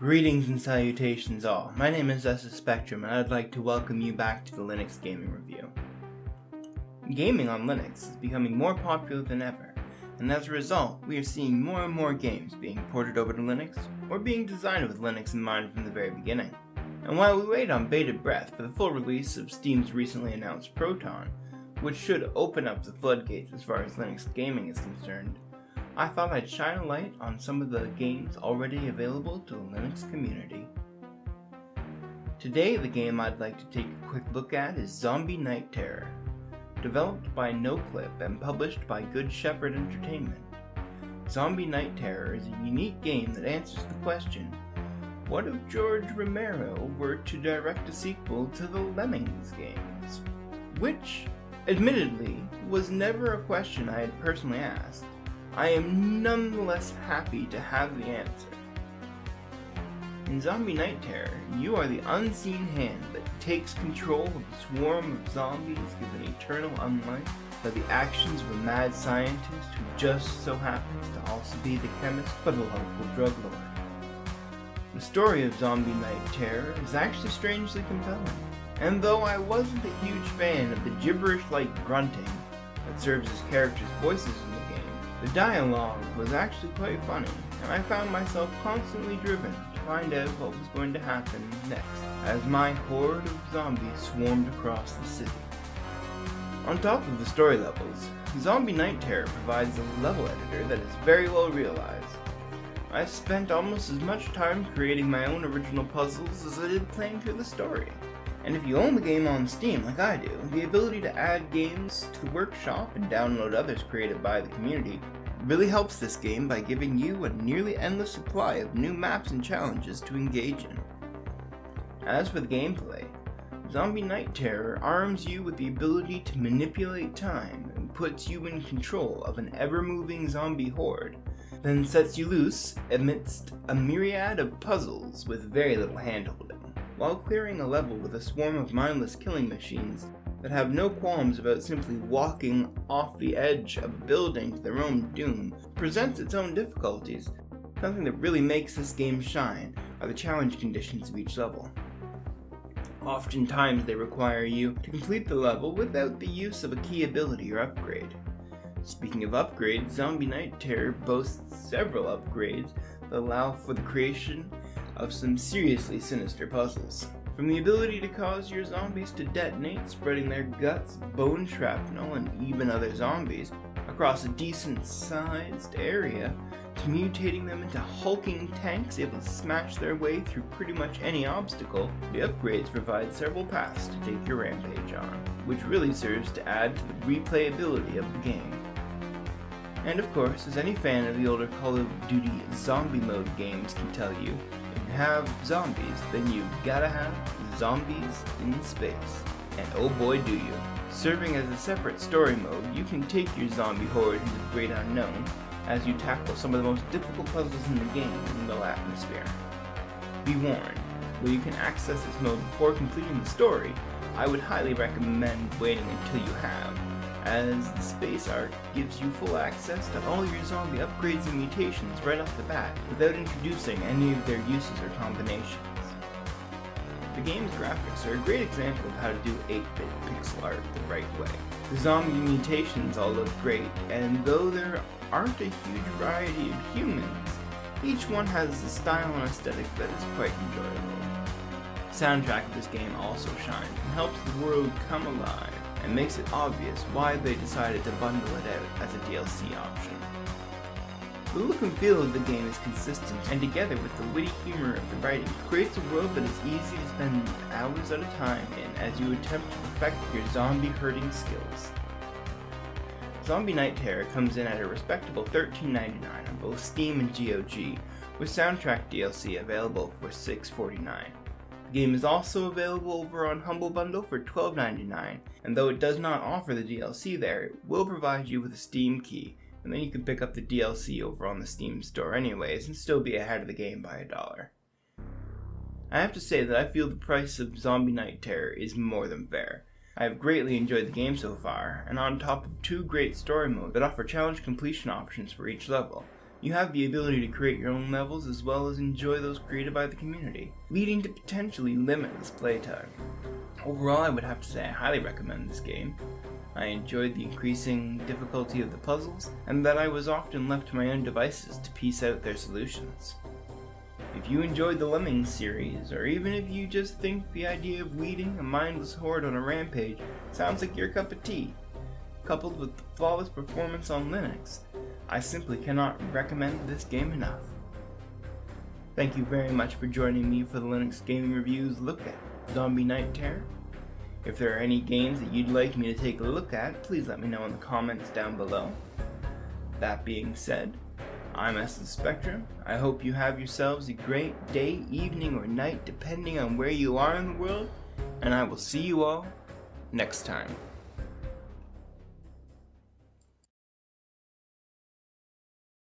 Greetings and salutations all. My name is Esus and I'd like to welcome you back to the Linux Gaming Review. Gaming on Linux is becoming more popular than ever, and as a result, we are seeing more and more games being ported over to Linux, or being designed with Linux in mind from the very beginning. And while we wait on bated breath for the full release of Steam's recently announced Proton, which should open up the floodgates as far as Linux gaming is concerned, I thought I'd shine a light on some of the games already available to the Linux community. Today, the game I'd like to take a quick look at is Zombie Night Terror. Developed by NoClip and published by Good Shepherd Entertainment, Zombie Night Terror is a unique game that answers the question, what if George Romero were to direct a sequel to the Lemmings games? Which, admittedly, was never a question I had personally asked. I am nonetheless happy to have the answer. In Zombie Night Terror, you are the unseen hand that takes control of a swarm of zombies given eternal unlife by the actions of a mad scientist who just so happens to also be the chemist for the local drug lord. The story of Zombie Night Terror is actually strangely compelling, and though I wasn't a huge fan of the gibberish-like grunting that serves as characters' voices in the game, the dialogue was actually quite funny, and I found myself constantly driven to find out what was going to happen next, as my horde of zombies swarmed across the city. On top of the story levels, Zombie Night Terror provides a level editor that is very well realized. I spent almost as much time creating my own original puzzles as I did playing through the story. And if you own the game on Steam like I do, the ability to add games to the workshop and download others created by the community really helps this game by giving you a nearly endless supply of new maps and challenges to engage in. As for the gameplay, Zombie Night Terror arms you with the ability to manipulate time and puts you in control of an ever-moving zombie horde, then sets you loose amidst a myriad of puzzles with very little handholding, while clearing a level with a swarm of mindless killing machines that have no qualms about simply walking off the edge of a building to their own doom presents its own difficulties. Something that really makes this game shine are the challenge conditions of each level. Oftentimes they require you to complete the level without the use of a key ability or upgrade. Speaking of upgrades, Zombie Night Terror boasts several upgrades that allow for the creation of some seriously sinister puzzles. From the ability to cause your zombies to detonate, spreading their guts, bone shrapnel, and even other zombies across a decent-sized area, to mutating them into hulking tanks able to smash their way through pretty much any obstacle, the upgrades provide several paths to take your rampage on, which really serves to add to the replayability of the game. And of course, as any fan of the older Call of Duty zombie mode games can tell you, if you have zombies, then you gotta have zombies in space. And oh boy do you. Serving as a separate story mode, you can take your zombie horde into the great unknown as you tackle some of the most difficult puzzles in the game in low atmosphere. Be warned, while you can access this mode before completing the story, I would highly recommend waiting until you have, as the Space Arc gives you full access to all your zombie upgrades and mutations right off the bat without introducing any of their uses or combinations. The game's graphics are a great example of how to do 8-bit pixel art the right way. The zombie mutations all look great, and though there aren't a huge variety of humans, each one has a style and aesthetic that is quite enjoyable. The soundtrack of this game also shines and helps the world come alive, and makes it obvious why they decided to bundle it out as a DLC option. The look and feel of the game is consistent, and together with the witty humor of the writing, creates a world that is easy to spend hours at a time in as you attempt to perfect your zombie herding skills. Zombie Night Terror comes in at a respectable $13.99 on both Steam and GOG, with soundtrack DLC available for $6.49. The game is also available over on Humble Bundle for $12.99, and though it does not offer the DLC there, it will provide you with a Steam key, and then you can pick up the DLC over on the Steam store anyways and still be ahead of the game by $1. I have to say that I feel the price of Zombie Night Terror is more than fair. I have greatly enjoyed the game so far, and on top of 2 great story modes that offer challenge completion options for each level, You have the ability to create your own levels as well as enjoy those created by the community, leading to potentially limitless playtime. Overall, I would have to say I highly recommend this game. I enjoyed the increasing difficulty of the puzzles, and that I was often left to my own devices to piece out their solutions. If you enjoyed the Lemmings series, or even if you just think the idea of leading a mindless horde on a rampage sounds like your cup of tea, coupled with the flawless performance on Linux, I simply cannot recommend this game enough. Thank you very much for joining me for the Linux Gaming Review's look at Zombie Night Terror. If there are any games that you'd like me to take a look at, please let me know in the comments down below. That being said, I'm Esus Spectrum. I hope you have yourselves a great day, evening, or night depending on where you are in the world, and I will see you all next time.